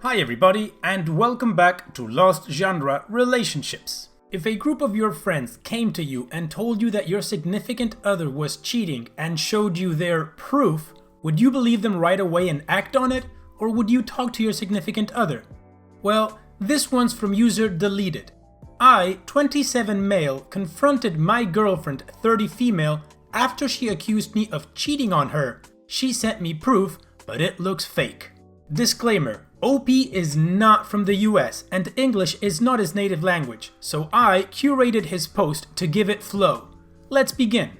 Hi everybody, and welcome back to Lost Genre Relationships. If a group of your friends came to you and told you that your significant other was cheating and showed you their proof, would you believe them right away and act on it, or would you talk to your significant other? Well, this one's from user deleted. I, 27 male, confronted my girlfriend, 30 female, after she accused me of cheating on her. She sent me proof, but it looks fake. Disclaimer, OP is not from the US and English is not his native language, so I curated his post to give it flow. Let's begin.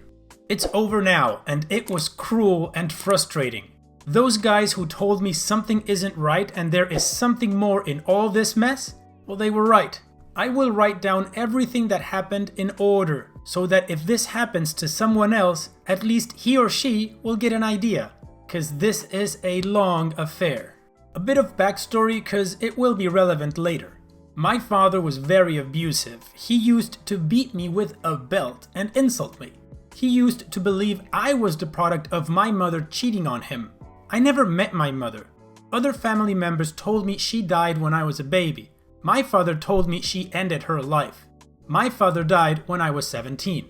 It's over now, and it was cruel and frustrating. Those guys who told me something isn't right and there is something more in all this mess, well, they were right. I will write down everything that happened in order, so that if this happens to someone else, at least he or she will get an idea, cause this is a long affair. A bit of backstory cause it will be relevant later. My father was very abusive. He used to beat me with a belt and insult me. He used to believe I was the product of my mother cheating on him. I never met my mother. Other family members told me she died when I was a baby. My father told me she ended her life. My father died when I was 17.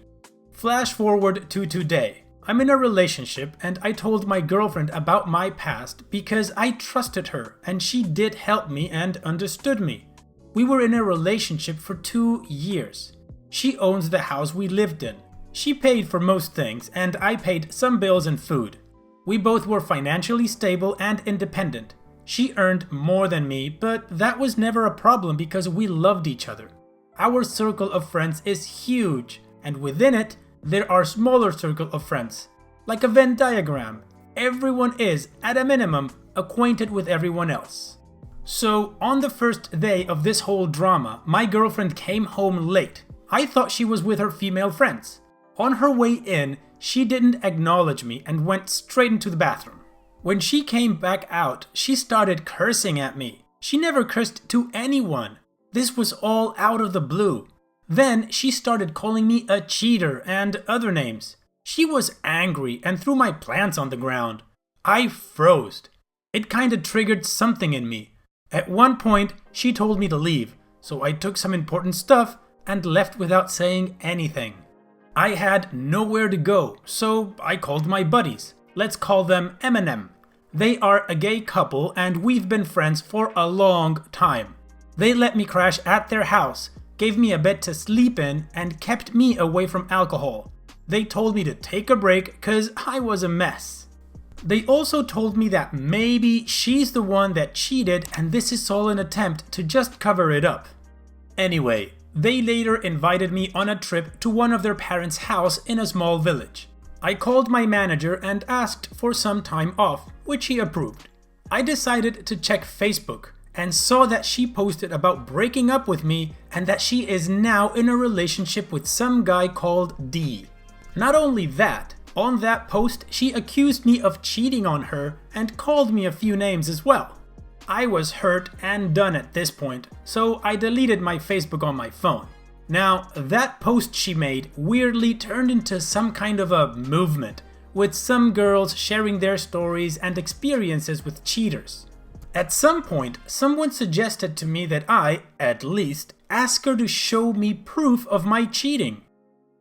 Flash forward to today. I'm in a relationship and I told my girlfriend about my past because I trusted her and she did help me and understood me. We were in a relationship for 2 years. She owns the house we lived in. She paid for most things and I paid some bills and food. We both were financially stable and independent. She earned more than me, but that was never a problem because we loved each other. Our circle of friends is huge, and within it, there are smaller circle of friends. Like a Venn diagram, everyone is, at a minimum, acquainted with everyone else. So, on the first day of this whole drama, my girlfriend came home late. I thought she was with her female friends. On her way in, she didn't acknowledge me and went straight into the bathroom. When she came back out, she started cursing at me. She never cursed to anyone. This was all out of the blue. Then she started calling me a cheater and other names. She was angry and threw my plants on the ground. I froze. It kinda triggered something in me. At one point, she told me to leave, so I took some important stuff and left without saying anything. I had nowhere to go, so I called my buddies. Let's call them Eminem. They are a gay couple and we've been friends for a long time. They let me crash at their house, gave me a bed to sleep in, and kept me away from alcohol. They told me to take a break cause I was a mess. They also told me that maybe she's the one that cheated and this is all an attempt to just cover it up. Anyway, they later invited me on a trip to one of their parents' house in a small village. I called my manager and asked for some time off, which he approved. I decided to check Facebook and saw that she posted about breaking up with me and that she is now in a relationship with some guy called D. Not only that, on that post she accused me of cheating on her and called me a few names as well. I was hurt and done at this point, so I deleted my Facebook on my phone. Now, that post she made weirdly turned into some kind of a movement, with some girls sharing their stories and experiences with cheaters. At some point, someone suggested to me that I, at least, ask her to show me proof of my cheating.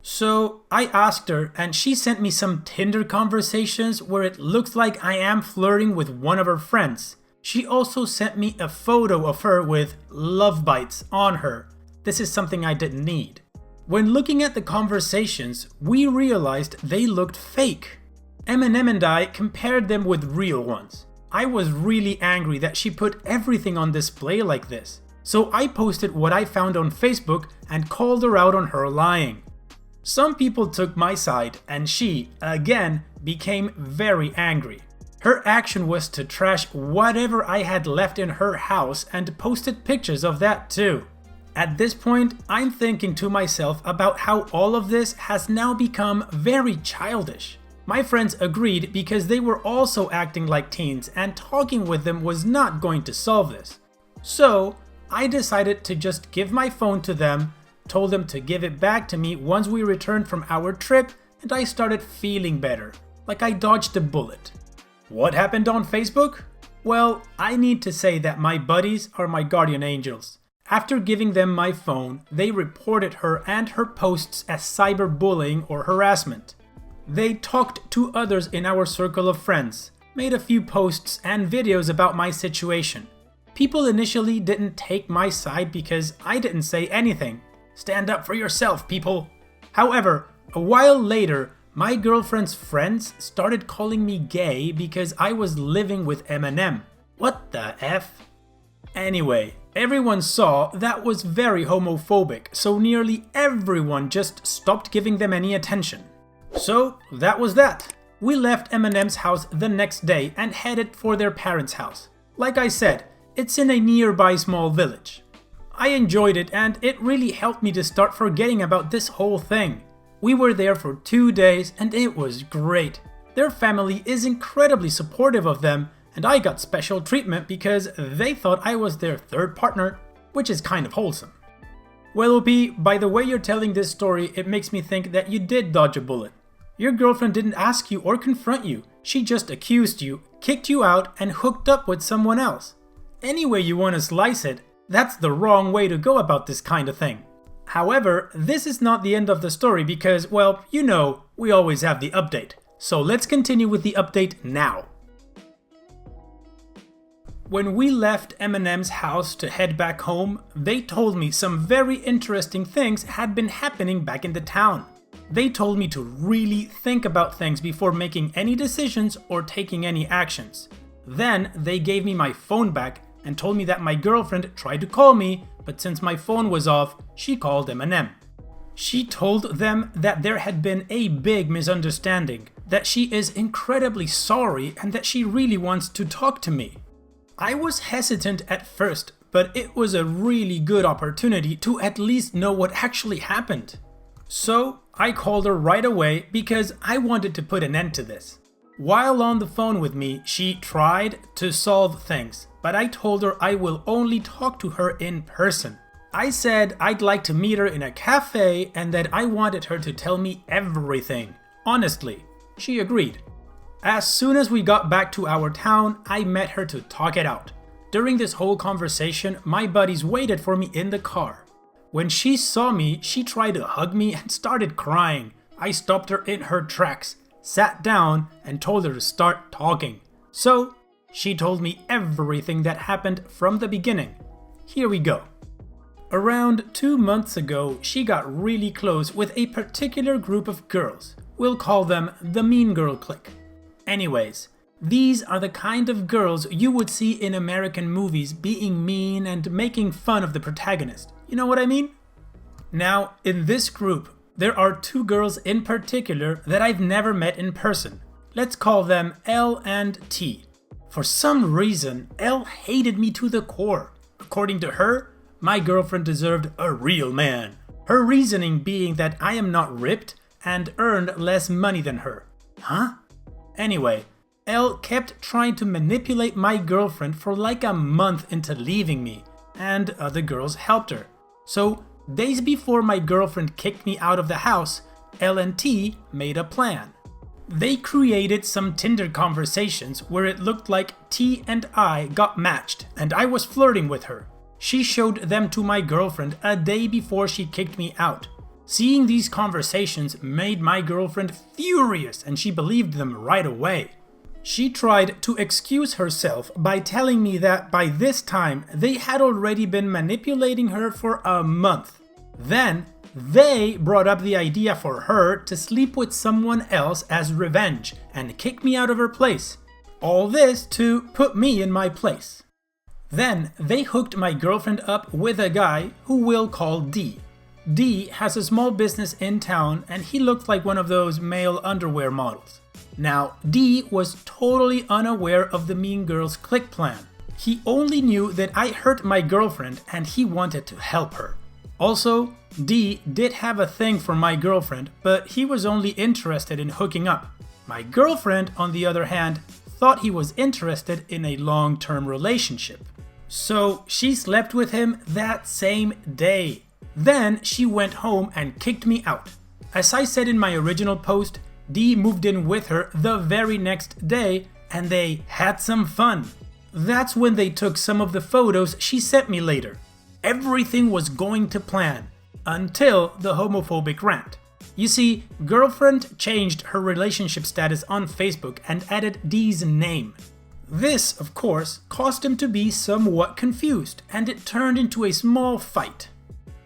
So I asked her and she sent me some Tinder conversations where it looks like I am flirting with one of her friends. She also sent me a photo of her with love bites on her. This is something I didn't need. When looking at the conversations, we realized they looked fake. Eminem and I compared them with real ones. I was really angry that she put everything on display like this, so I posted what I found on Facebook and called her out on her lying. Some people took my side and she, again, became very angry. Her action was to trash whatever I had left in her house and posted pictures of that too. At this point, I'm thinking to myself about how all of this has now become very childish. My friends agreed because they were also acting like teens and talking with them was not going to solve this. So, I decided to just give my phone to them, told them to give it back to me once we returned from our trip, and I started feeling better, like I dodged a bullet. What happened on Facebook? Well, I need to say that my buddies are my guardian angels. After giving them my phone, they reported her and her posts as cyberbullying or harassment. They talked to others in our circle of friends, made a few posts and videos about my situation. People initially didn't take my side because I didn't say anything. Stand up for yourself, people. However, a while later, my girlfriend's friends started calling me gay because I was living with Eminem. What the F? Anyway, everyone saw that was very homophobic, so nearly everyone just stopped giving them any attention. So that was that. We left Eminem's house the next day and headed for their parents' house. Like I said, it's in a nearby small village. I enjoyed it and it really helped me to start forgetting about this whole thing. We were there for 2 days and it was great. Their family is incredibly supportive of them and I got special treatment because they thought I was their third partner, which is kind of wholesome. Well, OP, by the way you're telling this story, it makes me think that you did dodge a bullet. Your girlfriend didn't ask you or confront you, she just accused you, kicked you out, and hooked up with someone else. Any way you want to slice it, that's the wrong way to go about this kind of thing. However, this is not the end of the story because, well, you know, we always have the update. So let's continue with the update now. When we left Eminem's house to head back home, they told me some very interesting things had been happening back in the town. They told me to really think about things before making any decisions or taking any actions. Then they gave me my phone back and told me that my girlfriend tried to call me, but since my phone was off, she called Eminem. She told them that there had been a big misunderstanding, that she is incredibly sorry and that she really wants to talk to me. I was hesitant at first, but it was a really good opportunity to at least know what actually happened. So I called her right away because I wanted to put an end to this. While on the phone with me, she tried to solve things, but I told her I will only talk to her in person. I said I'd like to meet her in a cafe and that I wanted her to tell me everything. Honestly, she agreed. As soon as we got back to our town, I met her to talk it out. During this whole conversation, my buddies waited for me in the car. When she saw me, she tried to hug me and started crying. I stopped her in her tracks, sat down, and told her to start talking. So, she told me everything that happened from the beginning. Here we go. Around 2 months ago, she got really close with a particular group of girls. We'll call them the Mean Girl Clique. Anyways, these are the kind of girls you would see in American movies being mean and making fun of the protagonist. You know what I mean? Now, in this group, there are 2 girls in particular that I've never met in person. Let's call them L and T. For some reason, L hated me to the core. According to her, my girlfriend deserved a real man. Her reasoning being that I am not ripped and earned less money than her. Huh? Anyway, L kept trying to manipulate my girlfriend for like a month into leaving me, and other girls helped her. So, days before my girlfriend kicked me out of the house, L and T made a plan. They created some Tinder conversations where it looked like T and I got matched and I was flirting with her. She showed them to my girlfriend a day before she kicked me out. Seeing these conversations made my girlfriend furious and she believed them right away. She tried to excuse herself by telling me that by this time they had already been manipulating her for a month. Then, they brought up the idea for her to sleep with someone else as revenge and kick me out of her place. All this to put me in my place. Then, they hooked my girlfriend up with a guy who we'll call D. D has a small business in town and he looked like one of those male underwear models. Now, D was totally unaware of the Mean Girls Clique plan. He only knew that I hurt my girlfriend and he wanted to help her. Also, D did have a thing for my girlfriend, but he was only interested in hooking up. My girlfriend, on the other hand, thought he was interested in a long-term relationship. So she slept with him that same day. Then she went home and kicked me out. As I said in my original post, D moved in with her the very next day and they had some fun. That's when they took some of the photos she sent me later. Everything was going to plan, until the homophobic rant. You see, girlfriend changed her relationship status on Facebook and added D's name. This, of course, caused him to be somewhat confused, and it turned into a small fight.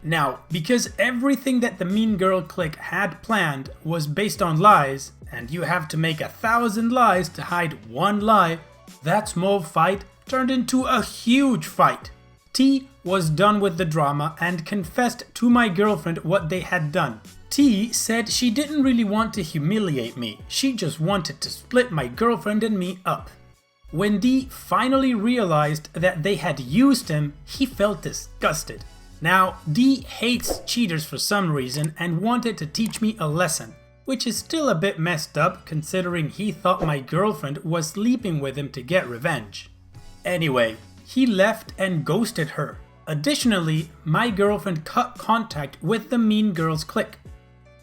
Now, because everything that the Mean Girl clique had planned was based on lies, and you have to make 1,000 lies to hide one lie, that small fight turned into a huge fight. T was done with the drama and confessed to my girlfriend what they had done. T said she didn't really want to humiliate me, she just wanted to split my girlfriend and me up. When D finally realized that they had used him, he felt disgusted. Now, D hates cheaters for some reason and wanted to teach me a lesson, which is still a bit messed up considering he thought my girlfriend was sleeping with him to get revenge. Anyway, he left and ghosted her. Additionally, my girlfriend cut contact with the Mean Girls clique.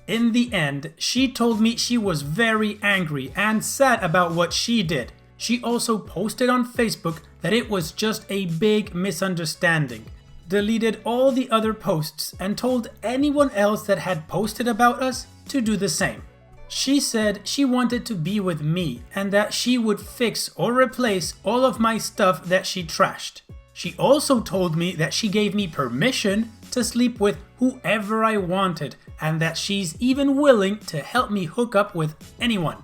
In the end, she told me she was very angry and sad about what she did. She also posted on Facebook that it was just a big misunderstanding, deleted all the other posts, and told anyone else that had posted about us to do the same. She said she wanted to be with me and that she would fix or replace all of my stuff that she trashed. She also told me that she gave me permission to sleep with whoever I wanted and that she's even willing to help me hook up with anyone.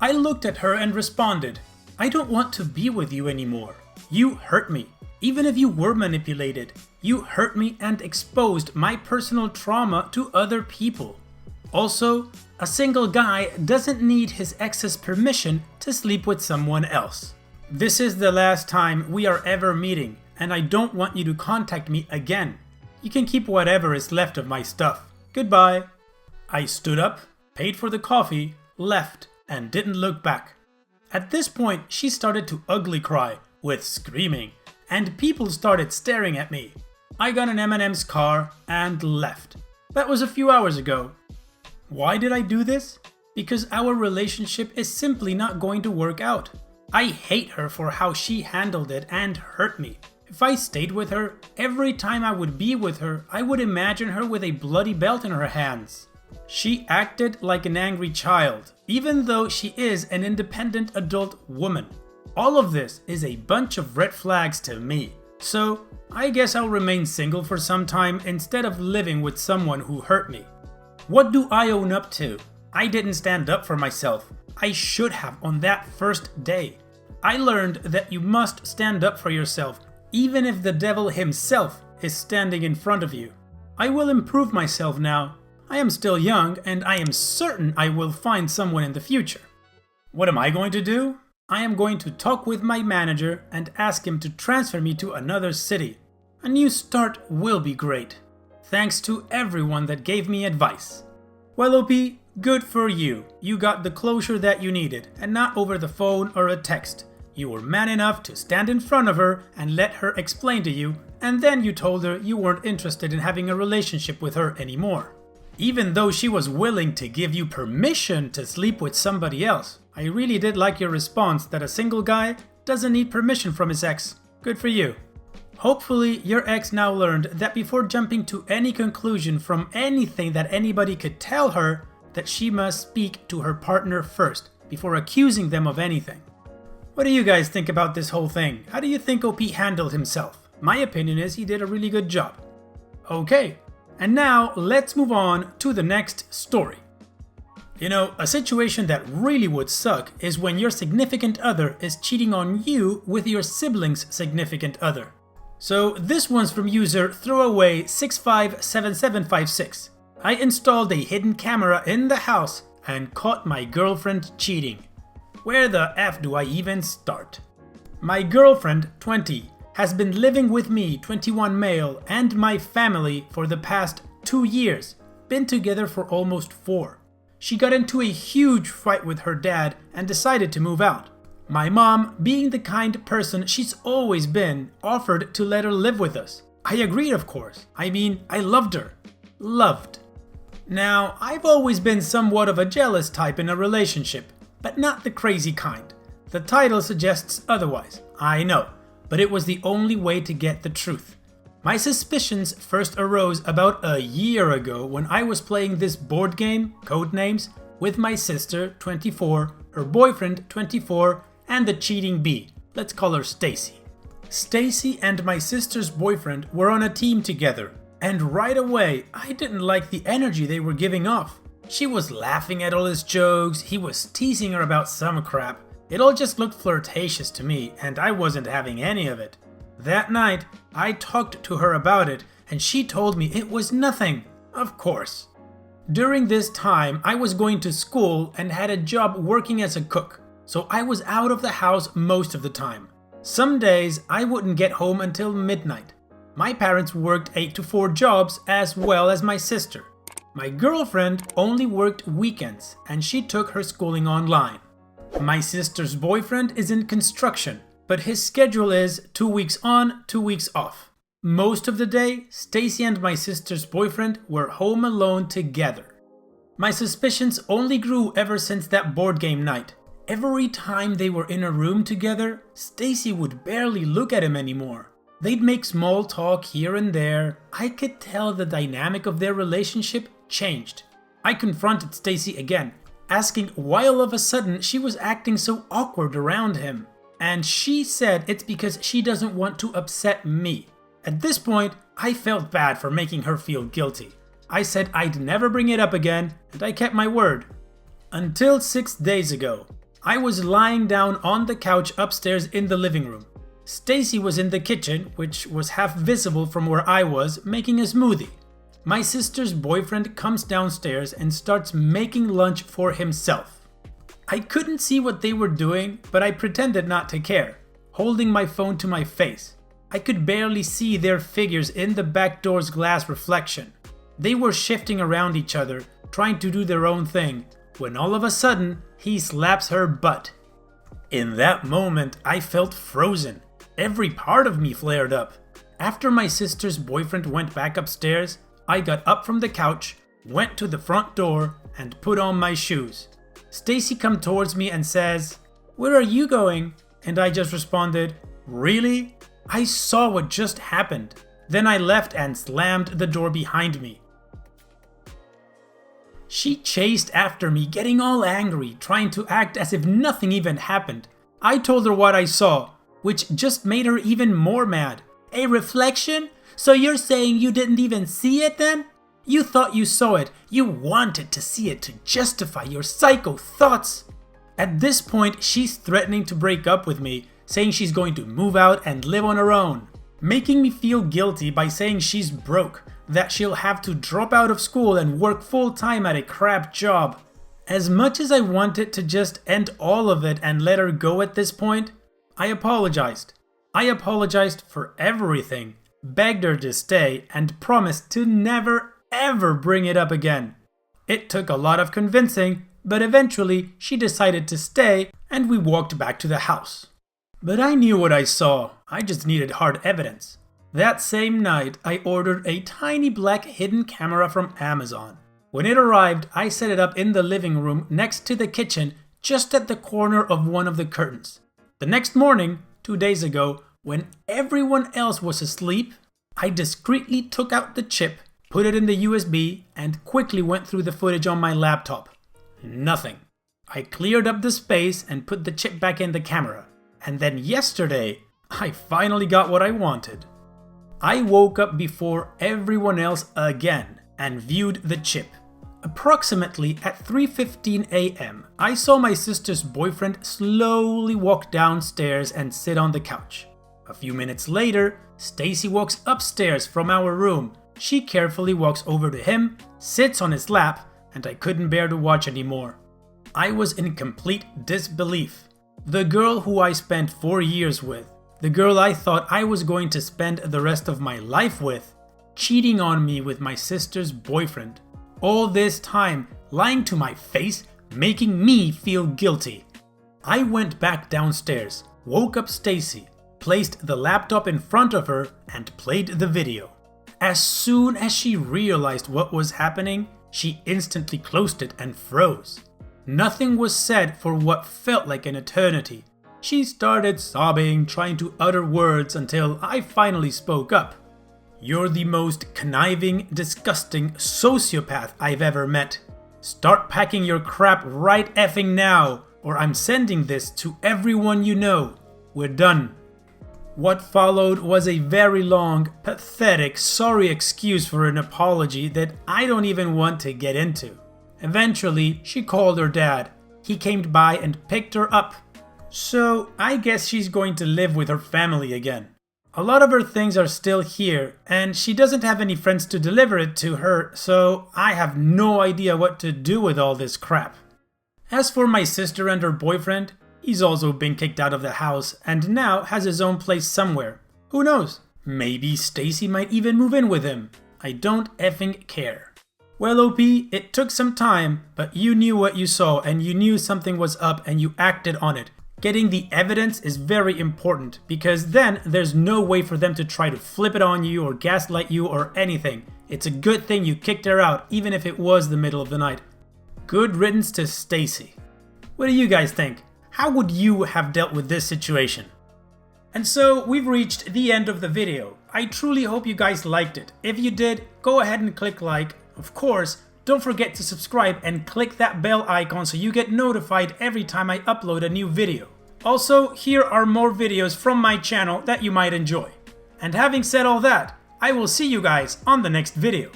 I looked at her and responded, "I don't want to be with you anymore. You hurt me. Even if you were manipulated, you hurt me and exposed my personal trauma to other people. Also, a single guy doesn't need his ex's permission to sleep with someone else. This is the last time we are ever meeting, and I don't want you to contact me again. You can keep whatever is left of my stuff. Goodbye." I stood up, paid for the coffee, left, and didn't look back. At this point, she started to ugly cry, with screaming, and people started staring at me. I got an M&M's car and left. That was a few hours ago. Why did I do this? Because our relationship is simply not going to work out. I hate her for how she handled it and hurt me. If I stayed with her, every time I would be with her, I would imagine her with a bloody belt in her hands. She acted like an angry child, even though she is an independent adult woman. All of this is a bunch of red flags to me. So, I guess I'll remain single for some time instead of living with someone who hurt me. What do I own up to? I didn't stand up for myself. I should have on that first day. I learned that you must stand up for yourself, even if the devil himself is standing in front of you. I will improve myself now. I am still young, and I am certain I will find someone in the future. What am I going to do? I am going to talk with my manager and ask him to transfer me to another city. A new start will be great. Thanks to everyone that gave me advice. Well, OP, good for you. You got the closure that you needed, and not over the phone or a text. You were man enough to stand in front of her and let her explain to you, and then you told her you weren't interested in having a relationship with her anymore. Even though she was willing to give you permission to sleep with somebody else, I really did like your response that a single guy doesn't need permission from his ex. Good for you. Hopefully, your ex now learned that before jumping to any conclusion from anything that anybody could tell her, that she must speak to her partner first, before accusing them of anything. What do you guys think about this whole thing? How do you think OP handled himself? My opinion is he did a really good job. Okay, and now let's move on to the next story. You know, a situation that really would suck is when your significant other is cheating on you with your sibling's significant other. So this one's from user throwaway657756. I installed a hidden camera in the house and caught my girlfriend cheating. Where the F do I even start? My girlfriend, 20, has been living with me, 21 male, and my family for the past 2 years. Been together for almost 4. She got into a huge fight with her dad and decided to move out. My mom, being the kind person she's always been, offered to let her live with us. I agreed, of course. I mean, I loved her. Loved. Now, I've always been somewhat of a jealous type in a relationship, but not the crazy kind. The title suggests otherwise, I know, but it was the only way to get the truth. My suspicions first arose about a year ago when I was playing this board game, Codenames, with my sister, 24, her boyfriend, 24, and the cheating bee. Let's call her Stacy. Stacy and my sister's boyfriend were on a team together, and right away, I didn't like the energy they were giving off. She was laughing at all his jokes, he was teasing her about some crap. It all just looked flirtatious to me, and I wasn't having any of it. That night, I talked to her about it, and she told me it was nothing. Of course. During this time, I was going to school and had a job working as a cook, so I was out of the house most of the time. Some days, I wouldn't get home until midnight. My parents worked 8 to 4 jobs as well as my sister. My girlfriend only worked weekends, and she took her schooling online. My sister's boyfriend is in construction, but his schedule is 2 weeks on, 2 weeks off. Most of the day, Stacy and my sister's boyfriend were home alone together. My suspicions only grew ever since that board game night. Every time they were in a room together, Stacy would barely look at him anymore. They'd make small talk here and there. I could tell the dynamic of their relationship changed. I confronted Stacy again, asking why all of a sudden she was acting so awkward around him. And she said it's because she doesn't want to upset me. At this point, I felt bad for making her feel guilty. I said I'd never bring it up again, and I kept my word. Until 6 days ago, I was lying down on the couch upstairs in the living room. Stacy was in the kitchen, which was half visible from where I was, making a smoothie. My sister's boyfriend comes downstairs and starts making lunch for himself. I couldn't see what they were doing, but I pretended not to care, holding my phone to my face. I could barely see their figures in the back door's glass reflection. They were shifting around each other, trying to do their own thing, when all of a sudden, he slaps her butt. In that moment, I felt frozen. Every part of me flared up. After my sister's boyfriend went back upstairs, I got up from the couch, went to the front door, and put on my shoes. Stacy comes towards me and says, "Where are you going?" And I just responded, "Really? I saw what just happened." Then I left and slammed the door behind me. She chased after me, getting all angry, trying to act as if nothing even happened. I told her what I saw, which just made her even more mad. "A reflection? So you're saying you didn't even see it then? You thought you saw it. You wanted to see it to justify your psycho thoughts." At this point, she's threatening to break up with me, saying she's going to move out and live on her own, making me feel guilty by saying she's broke, that she'll have to drop out of school and work full-time at a crap job. As much as I wanted to just end all of it and let her go at this point, I apologized. I apologized for everything, begged her to stay, and promised to never ever bring it up again. It took a lot of convincing, but eventually she decided to stay and we walked back to the house. But I knew what I saw, I just needed hard evidence. That same night, I ordered a tiny black hidden camera from Amazon. When it arrived, I set it up in the living room next to the kitchen, just at the corner of one of the curtains. The next morning, 2 days ago, when everyone else was asleep, I discreetly took out the chip, put it in the USB, and quickly went through the footage on my laptop. Nothing. I cleared up the space and put the chip back in the camera. And then yesterday, I finally got what I wanted. I woke up before everyone else again and viewed the chip. Approximately at 3:15 a.m., I saw my sister's boyfriend slowly walk downstairs and sit on the couch. A few minutes later, Stacy walks upstairs from our room. She carefully walks over to him, sits on his lap, and I couldn't bear to watch anymore. I was in complete disbelief. The girl who I spent 4 years with, the girl I thought I was going to spend the rest of my life with, cheating on me with my sister's boyfriend. All this time, lying to my face, making me feel guilty. I went back downstairs, woke up Stacy, placed the laptop in front of her, and played the video. As soon as she realized what was happening, she instantly closed it and froze. Nothing was said for what felt like an eternity. She started sobbing, trying to utter words until I finally spoke up. "You're the most conniving, disgusting sociopath I've ever met. Start packing your crap right effing now, or I'm sending this to everyone you know. We're done." What followed was a very long, pathetic, sorry excuse for an apology that I don't even want to get into. Eventually, she called her dad. He came by and picked her up. So, I guess she's going to live with her family again. A lot of her things are still here, and she doesn't have any friends to deliver it to her, so I have no idea what to do with all this crap. As for my sister and her boyfriend, he's also been kicked out of the house and now has his own place somewhere. Who knows? Maybe Stacy might even move in with him. I don't effing care. Well, OP, it took some time, but you knew what you saw and you knew something was up and you acted on it. Getting the evidence is very important because then there's no way for them to try to flip it on you or gaslight you or anything. It's a good thing you kicked her out even if it was the middle of the night. Good riddance to Stacy. What do you guys think? How would you have dealt with this situation? And so we've reached the end of the video. I truly hope you guys liked it. If you did, go ahead and click like. Of course, don't forget to subscribe and click that bell icon so you get notified every time I upload a new video. Also, here are more videos from my channel that you might enjoy. And having said all that, I will see you guys on the next video.